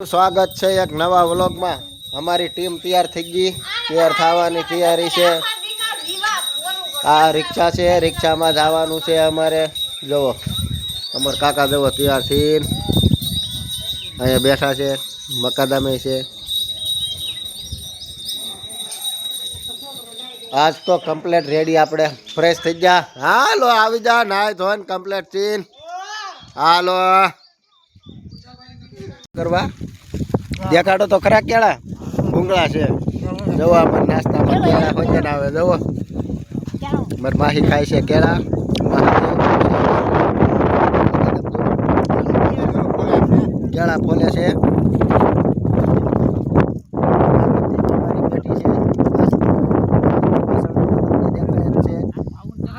સ્વાગત છે એક નવા વ્લોગમાં। અમારી ટીમ તૈયાર થઈ ગઈ, તૈયાર થવાની તૈયારી છે। આ રિક્ષા છે, રિક્ષામાં જવાનું છે અમારે। જુઓ અમાર કાકા જુઓ તૈયાર થઈને અહીંયા બેઠા છે, મકાદામે છે। આજ તો કમ્પ્લીટ રેડી, આપણે ફ્રેશ થઈ ગયા। હાલો આવી જા, નાય ધોઈને કમ્પ્લીટ થઈને હાલો કરવા દેખાડો તો ખરા કેળા ભૂંગળા છે। જવો આપણે નાસ્તામાં કેળા ભજન આવે, જવો મારી માહી ખાય છે કેળા। કેળા ફોલે છે,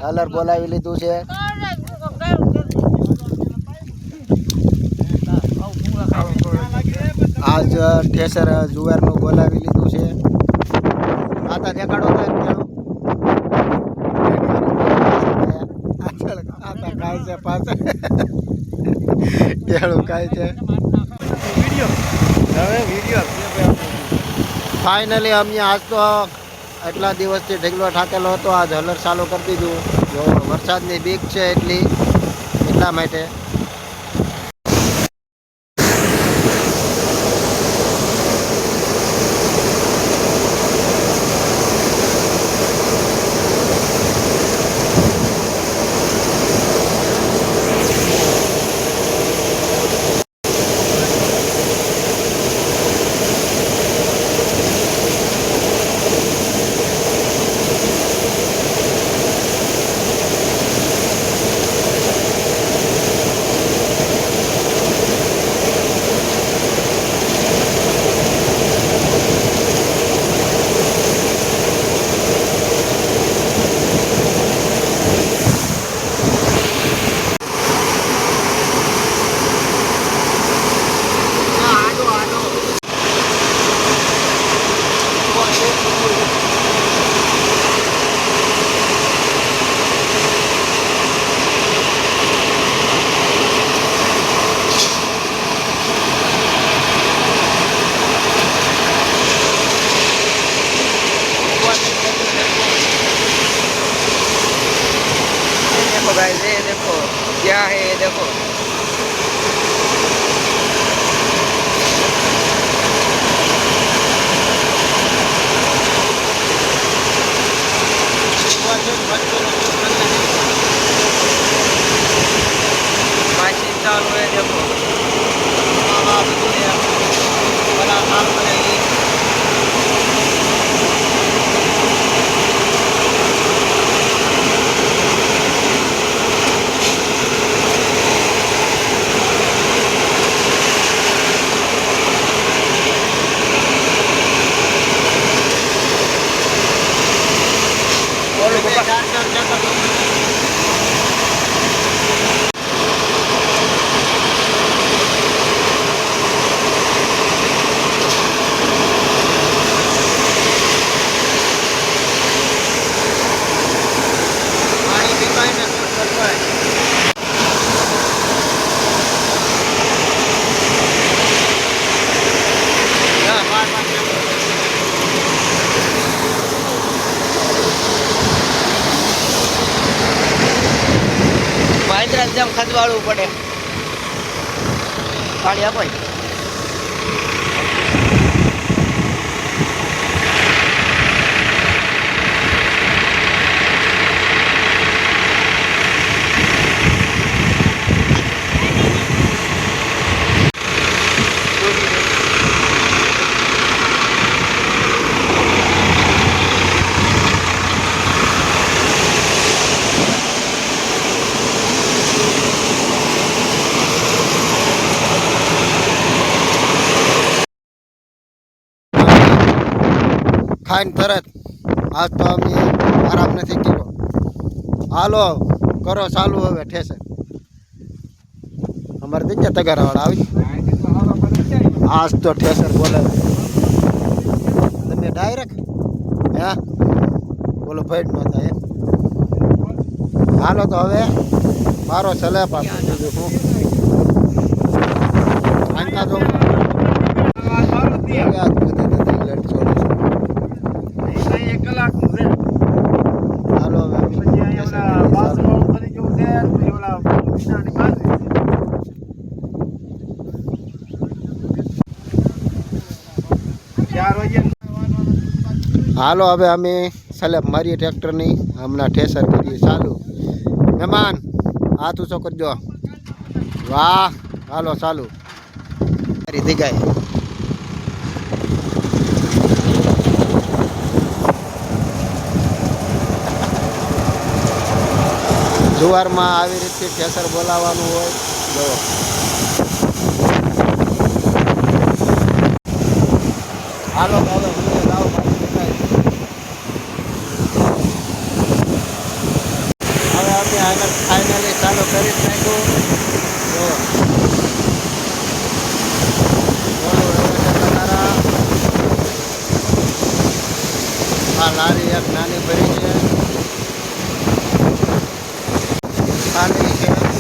કલર બોલાવી લીધું છે। આજ ઠેસર જુવારનું બોલાવી લીધું છે। આતા દેખાડો તો આતા કાય છે પાછળ કેળું કાય છે। ફાઇનલી અમે આજ તો એટલા દિવસથી ઢગલો ઠાકેલો હતો, આજ હલર ચાલુ કરી દીધું। જો વરસાદની બીક છે એટલા માટે गाइस, ये देखो क्या है, ये देखो मशीन चालू है, देखो बड़ा काम करेगी। જેમ ખજવાળવું પડે, પાણી આપો। ખાઈને તરત આજ તો અમે આરામ નથી કર્યો। હાલો કરો ચાલુ હવે ઠેસર અમારે દીકરા તગારાવાળા આવી આજ તો ઠેસર બોલાવે તમે ડાયરેક્ટ હે બોલો ફેટ ન થાય। હાલો તો હવે મારો સલાહ પાછો બીજું હું આંકા જો હાલો હવે અમે સલેબ મારીએ ટ્રેક્ટરની હમણાં ઠેસર કરીએ ચાલુ મહેમાન હાથ ઊંચો કરજો વાહ હાલો ચાલુ થઈ જાય જુવારમાં આવી રીતે ઠેસર બોલાવવાનું હોય જો હાલો હવે હવે અમે ફાઇનલી ચાલુ કરી જ નાખ્યું આ લારી એક નાની ભરી છે ખાલી છે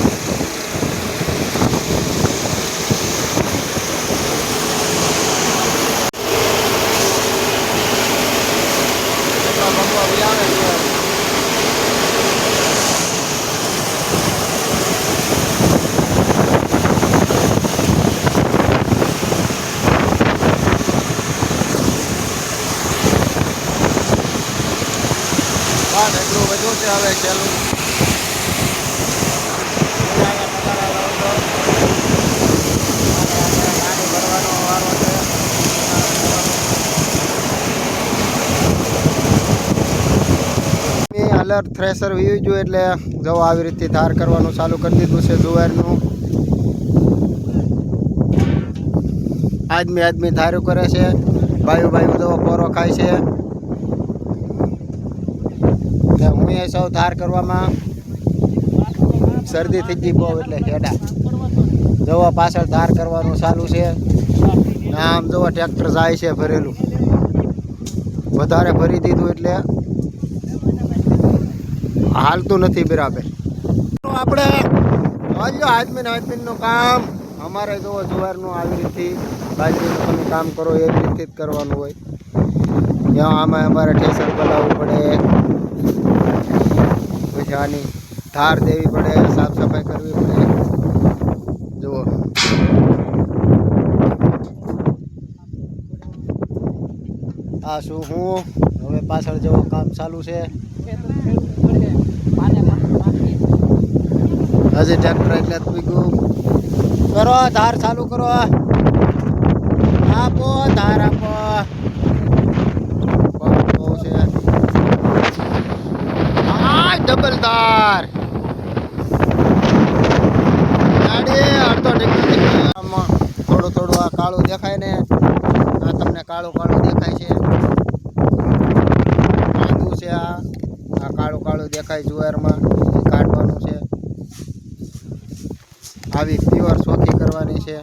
એટલું બધું છે હવે છેલ્લું ભરવાનો વારો છે અલર્ટ થ્રેસર વીવી જોઈએ એટલે જો આવી રીતે ધાર કરવાનું ચાલુ કરી દીધું છે જુવારનું આદમી ધાર્યું કરે છે બાયું જો પોરો ખાય છે હું એ સૌ ધાર કરવામાં શરદી થઈ ગઈ બહુ એટલે હેડા જોવા પાછળ ધાર કરવાનું ચાલુ છે આમ જોવા ટ્રેક્ટર જાય છે ભરેલું વધારે ભરી દીધું એટલે હાલતું નથી બરાબર આપણે આદમીનું કામ અમારે જોવો જુવારનું આવી રીતે બાજરીનું તમે કામ કરો એવી રીતે જ કરવાનું હોય ત્યાં આમાં અમારે ઠેસર બોલાવવું પડે પછી આની ધાર દેવી પડે સાફ સફાઈ કરવી પડે જુઓ આ શું હું હવે પાછળ જેવું કામ ચાલુ છે હજી ટ્રેક્ટર એટલે પીગું કરો ધાર ચાલુ કરો આપો ધાર આપો ડબલ ધાર થોડું આ કાળું દેખાય ને આ તમને કાળું દેખાય છે કાંદું છે આ કાળું દેખાય જુવારમાં એ કાઢવાનું છે આવી પ્યોર ચોખ્ખી કરવાની છે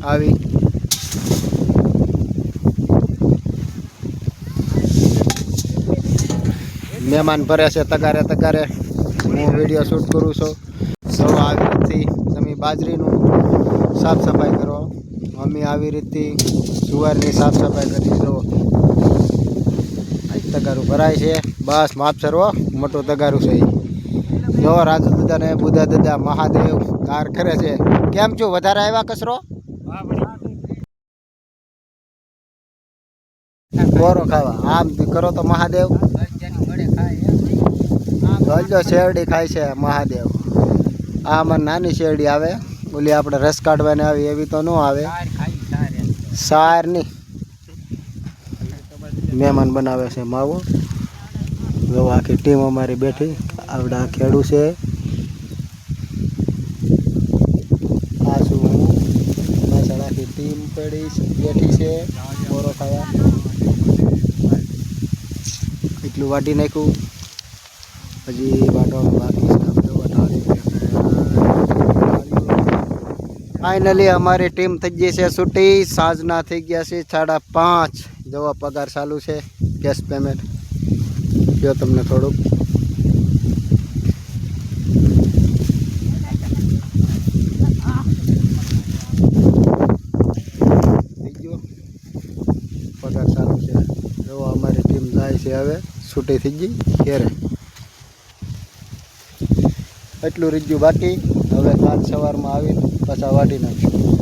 આવી મહેમાન ભરે છે તગારે હું વિડીયો શૂટ કરું છું સૌ આવી રીતથી તમે બાજરીનું સાફ સફાઈ કરો અમે આવી રીતથી જુવારની સાફ સફાઈ કરી દો તગારું ભરાય છે બસ માપસર હો મોટું તગારું છે જો રાજુ દાદાને બુધા દાદા મહાદેવ ધાર કરે છે કેમ છું વધારે આવ્યા કચરો બોરો ખાવા આમ કરો તો મહાદેવ જો શેરડી ખાય છે મહાદેવ આમાં નાની શેરડી આવે ઓલી આપણે રસ કાઢવાની આવે એવી તો ન આવે સારની મહેમાન બનાવે છે માવો જો આખી ટીમ અમારી બેઠી આવડા ખેડૂ છે આ શું પાછળ આખી ટીમ બેઠી છે બોરો ખાવા એટલું વાટી નાખ્યું હજી વાટવાનું બાકી છે ફાઇનલી અમારી ટીમ થઈ ગઈ છે છૂટી સાંજના થઈ ગયા છે 5:30 જેવો પગાર ચાલુ છે કેશ પેમેન્ટ જો તમને થોડુંક પગાર ચાલુ છે જો અમારી ટીમ જાય છે હવે છૂટી થઈ ગઈ ઘેરે એટલું રીજ્યું બાકી હવે કાલ સવારમાં આવીને પાછા વાટી નાખશું